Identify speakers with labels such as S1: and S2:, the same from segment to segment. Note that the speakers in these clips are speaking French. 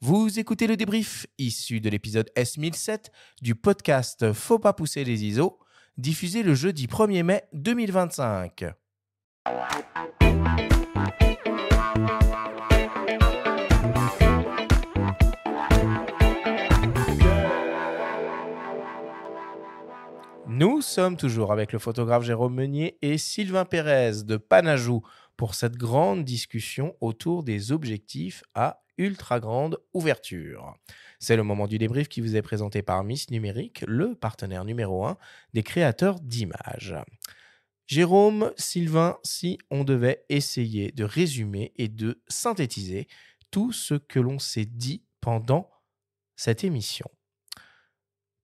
S1: Vous écoutez le débrief issu de l'épisode S1007 du podcast Faut pas pousser les ISO, diffusé le jeudi 1er mai 2025. Nous sommes toujours avec le photographe Jérôme Meunier et Sylvain Pérez de Panajou pour cette grande discussion autour des objectifs à ultra grande ouverture. C'est le moment du débrief qui vous est présenté par Miss Numérique, le partenaire numéro 1 des créateurs d'images. Jérôme, Sylvain, si on devait essayer de résumer et de synthétiser tout ce que l'on s'est dit pendant cette émission.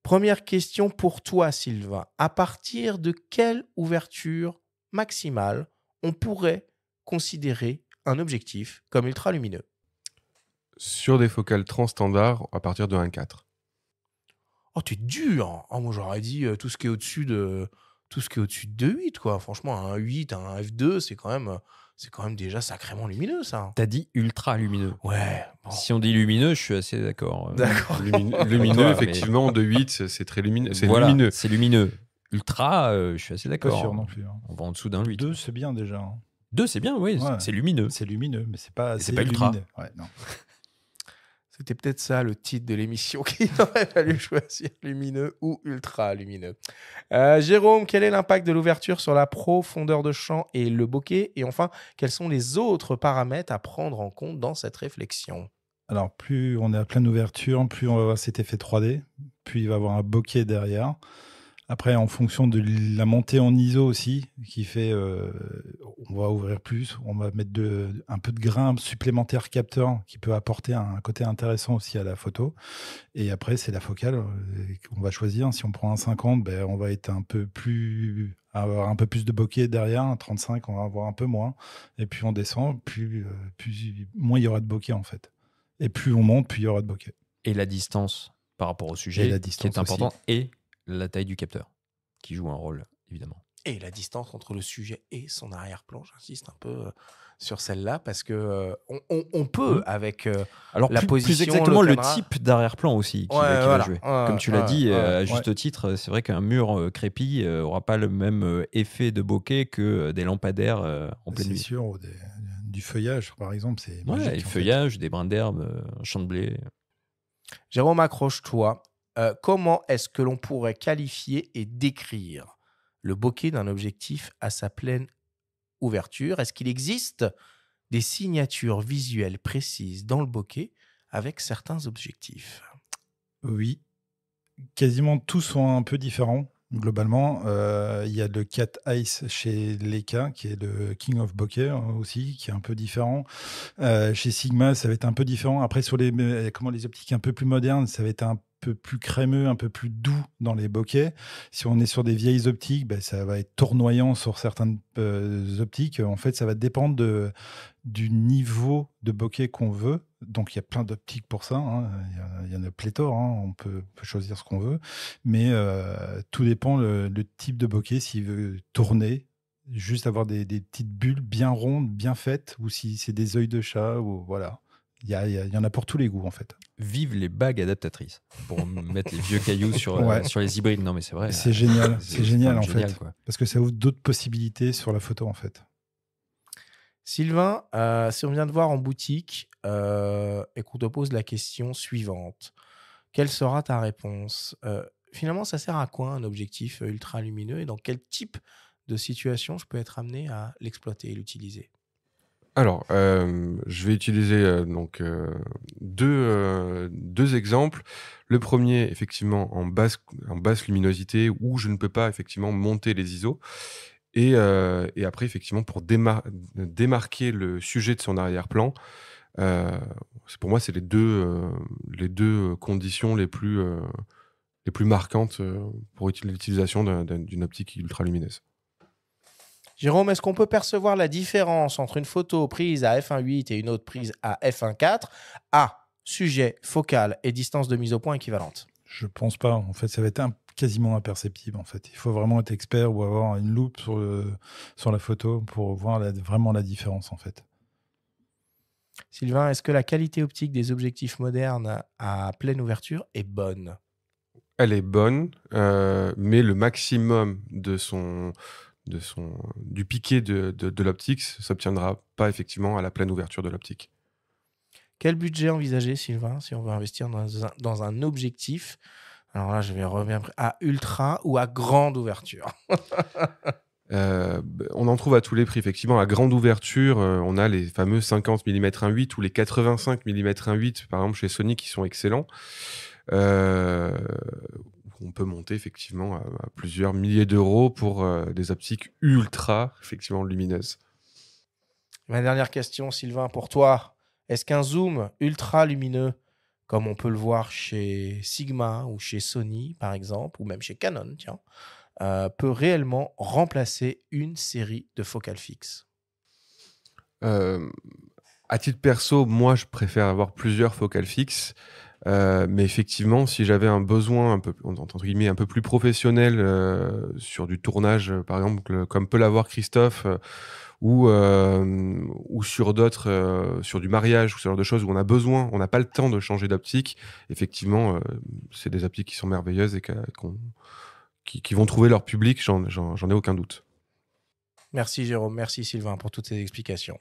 S1: Première question pour toi, Sylvain. À partir de quelle ouverture maximale on pourrait considérer un objectif comme ultra lumineux?
S2: Sur des focales transstandards à partir de 1.4.
S1: Oh, tu es dur. Oh, moi, j'aurais dit tout ce qui est au-dessus de 2.8, quoi. Franchement, un 8, un f2, c'est quand même déjà sacrément lumineux, ça.
S3: T'as dit ultra lumineux.
S1: Ouais. Bon.
S3: Si on dit lumineux, je suis assez d'accord.
S1: D'accord.
S2: Lumineux, effectivement, de 8, c'est très lumineux. C'est
S3: voilà,
S2: lumineux.
S3: c'est lumineux. Ultra, je suis assez d'accord.
S4: Pas sûr non plus.
S3: On va en dessous d'un 8.
S4: 2, c'est bien déjà. Hein.
S3: 2, c'est bien, oui.
S4: Ouais.
S3: C'est lumineux.
S4: C'est lumineux, mais c'est pas
S3: c'est pas ultra.
S4: lumineux. Ouais, non.
S1: C'était peut-être ça le titre de l'émission qu'il aurait fallu choisir, lumineux ou ultra lumineux. Jérôme, quel est l'impact de l'ouverture sur la profondeur de champ et le bokeh? Et enfin, quels sont les autres paramètres à prendre en compte dans cette réflexion?
S4: Alors, plus on est à pleine ouverture, plus on va avoir cet effet 3D, plus il va y avoir un bokeh derrière. Après, en fonction de la montée en ISO aussi, qui fait, on va ouvrir plus, on va mettre un peu de grain supplémentaire capteur qui peut apporter un côté intéressant aussi à la photo. Et après, c'est la focale qu'on va choisir. Si on prend un 50, ben, on va être avoir un peu plus de bokeh derrière. Un 35, on va avoir un peu moins. Et puis on descend, moins il y aura de bokeh en fait. Et plus on monte, plus il y aura de bokeh.
S3: Et la distance par rapport au sujet, qui est important,
S4: aussi.
S3: et la taille du capteur, qui joue un rôle, évidemment.
S1: Et la distance entre le sujet et son arrière-plan, j'insiste un peu sur celle-là, parce que on peut, avec
S3: alors,
S1: la position...
S3: plus exactement, le
S1: caméra...
S3: type d'arrière-plan aussi qui va jouer. Comme tu l'as dit, à juste titre, c'est vrai qu'un mur crépi n'aura pas le même effet de bokeh que des lampadaires en pleine nuit.
S4: C'est sûr, du feuillage, par exemple, c'est magique.
S3: Du feuillage, des brins d'herbe, un champ de blé.
S1: Jérôme, accroche-toi. Comment est-ce que l'on pourrait qualifier et décrire le bokeh d'un objectif à sa pleine ouverture? Est-ce qu'il existe des signatures visuelles précises dans le bokeh avec certains objectifs?
S4: Oui, quasiment tous sont un peu différents. Globalement, il y a le Cat Ice chez Leica, qui est le King of Bokeh aussi, qui est un peu différent. Chez Sigma, ça va être un peu différent. Après, sur les optiques un peu plus modernes, ça va être un peu plus crémeux, un peu plus doux dans les bokeh. Si on est sur des vieilles optiques, ben, ça va être tournoyant sur certaines optiques. En fait, ça va dépendre du niveau de bokeh qu'on veut. Donc, il y a plein d'optiques pour ça. Hein. Il y en a pléthore. Hein. On peut choisir ce qu'on veut. Mais tout dépend le type de bokeh. S'il veut tourner, juste avoir des petites bulles bien rondes, bien faites, ou si c'est des œils de chat, ou voilà. Il y en a pour tous les goûts, en fait.
S3: Vive les bagues adaptatrices pour mettre les vieux cailloux sur les hybrides. Non, mais c'est vrai.
S4: C'est génial. C'est génial, en
S3: génial,
S4: fait.
S3: Quoi.
S4: Parce que ça ouvre d'autres possibilités sur la photo, en fait.
S1: Sylvain, si on vient te voir en boutique et qu'on te pose la question suivante, quelle sera ta réponse? Finalement, ça sert à quoi un objectif ultra lumineux et dans quel type de situation je peux être amené à l'exploiter et l'utiliser?
S2: Alors, je vais utiliser deux exemples. Le premier, effectivement, en basse luminosité, où je ne peux pas effectivement monter les ISO. Et après, effectivement, pour démarquer le sujet de son arrière-plan, pour moi, c'est les deux conditions les plus marquantes pour l'utilisation d'une optique ultra lumineuse.
S1: Jérôme, est-ce qu'on peut percevoir la différence entre une photo prise à f1.8 et une autre prise à f1.4 à sujet, focale et distance de mise au point équivalente?
S4: Je pense pas. En fait, ça va être quasiment imperceptible. En fait, il faut vraiment être expert ou avoir une loupe sur la photo pour voir vraiment la différence, en fait.
S1: Sylvain, est-ce que la qualité optique des objectifs modernes à pleine ouverture est bonne?
S2: Elle est bonne, mais le maximum du piqué de l'optique s'obtiendra pas effectivement à la pleine ouverture de l'optique.
S1: Quel budget envisager, Sylvain, si on veut investir dans un objectif? Alors là, je vais revenir à ultra ou à grande ouverture.
S2: On en trouve à tous les prix. Effectivement, à grande ouverture, on a les fameux 50 mm 1.8 ou les 85 mm 1.8, par exemple, chez Sony, qui sont excellents. On peut monter effectivement à plusieurs milliers d'euros pour des optiques ultra, effectivement, lumineuses.
S1: Ma dernière question, Sylvain, pour toi. Est-ce qu'un zoom ultra lumineux, comme on peut le voir chez Sigma ou chez Sony, par exemple, ou même chez Canon, tiens, peut réellement remplacer une série de focales fixes?
S2: À titre perso, moi, je préfère avoir plusieurs focales fixes. Mais effectivement, si j'avais un besoin un peu, entre guillemets, un peu plus professionnel sur du tournage, par exemple, comme peut l'avoir Christophe, ou sur d'autres, sur du mariage ou ce genre de choses où on n'a pas le temps de changer d'optique, effectivement, c'est des optiques qui sont merveilleuses et qui vont trouver leur public, j'en ai aucun doute.
S1: Merci Jérôme, merci Sylvain pour toutes ces explications.